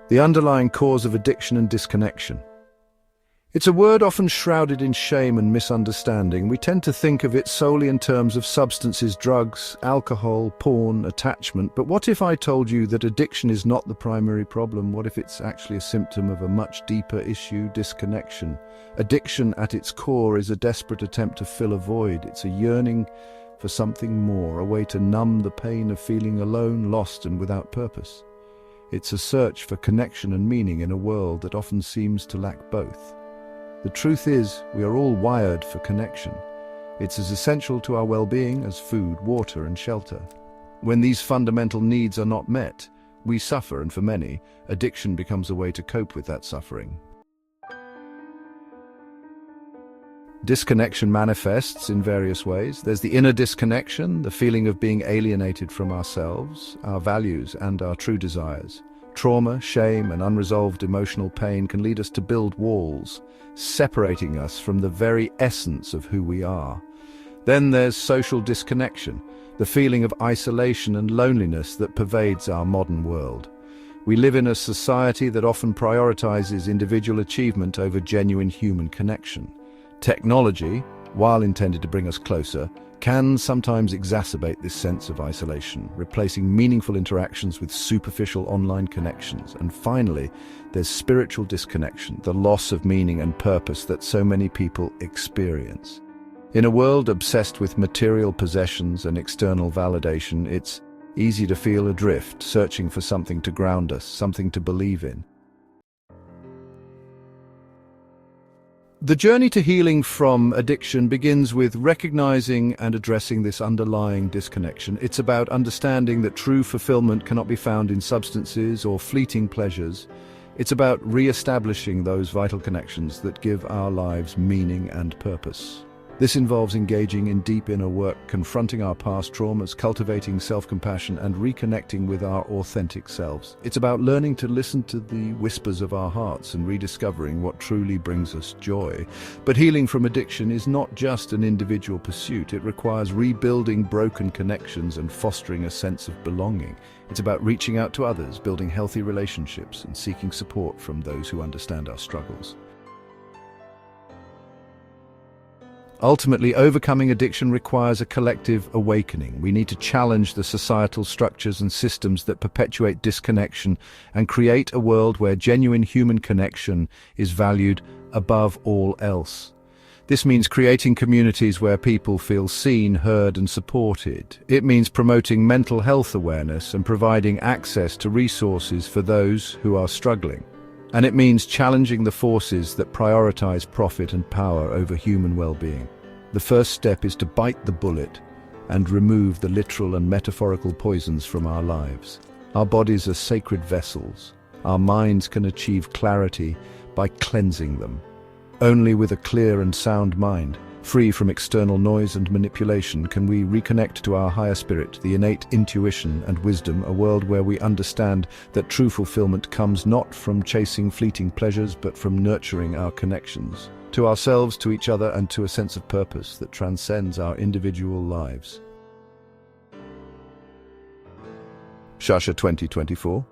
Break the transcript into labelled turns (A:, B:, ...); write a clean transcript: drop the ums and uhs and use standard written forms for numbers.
A: the underlying cause of addiction and disconnection. It's a word often shrouded in shame and misunderstanding. We tend to think of it solely in terms of substances, drugs, alcohol, porn, attachment. But what if I told you that addiction is not the primary problem? What if it's actually a symptom of a much deeper issue, disconnection? Addiction at its core is a desperate attempt to fill a void. It's a yearning for something more, a way to numb the pain of feeling alone, lost, and without purpose. It's a search for connection and meaning in a world that often seems to lack both. The truth is, we are all wired for connection. It's as essential to our well-being as food, water, and shelter. When these fundamental needs are not met, we suffer, and for many, addiction becomes a way to cope with that suffering. Disconnection manifests in various ways. There's the inner disconnection, the feeling of being alienated from ourselves, our values, and our true desires. Trauma, shame, and unresolved emotional pain can lead us to build walls, separating us from the very essence of who we are. Then there's social disconnection, the feeling of isolation and loneliness that pervades our modern world. We live in a society that often prioritizes individual achievement over genuine human connection. Technology, while intended to bring us closer, can sometimes exacerbate this sense of isolation, replacing meaningful interactions with superficial online connections. And finally, there's spiritual disconnection, the loss of meaning and purpose that so many people experience. In a world obsessed with material possessions and external validation, it's easy to feel adrift, searching for something to ground us, something to believe in. The journey to healing from addiction begins with recognizing and addressing this underlying disconnection. It's about understanding that true fulfillment cannot be found in substances or fleeting pleasures. It's about re-establishing those vital connections that give our lives meaning and purpose. This involves engaging in deep inner work, confronting our past traumas, cultivating self-compassion, and reconnecting with our authentic selves. It's about learning to listen to the whispers of our hearts and rediscovering what truly brings us joy. But healing from addiction is not just an individual pursuit. It requires rebuilding broken connections and fostering a sense of belonging. It's about reaching out to others, building healthy relationships, and seeking support from those who understand our struggles. Ultimately, overcoming addiction requires a collective awakening. We need to challenge the societal structures and systems that perpetuate disconnection and create a world where genuine human connection is valued above all else. This means creating communities where people feel seen, heard, and supported. It means promoting mental health awareness and providing access to resources for those who are struggling. And it means challenging the forces that prioritize profit and power over human well-being. The first step is to bite the bullet and remove the literal and metaphorical poisons from our lives. Our bodies are sacred vessels. Our minds can achieve clarity by cleansing them. Only with a clear and sound mind, free from external noise and manipulation, can we reconnect to our higher spirit, the innate intuition and wisdom, a world where we understand that true fulfillment comes not from chasing fleeting pleasures, but from nurturing our connections to ourselves, to each other, and to a sense of purpose that transcends our individual lives. Shasha 2024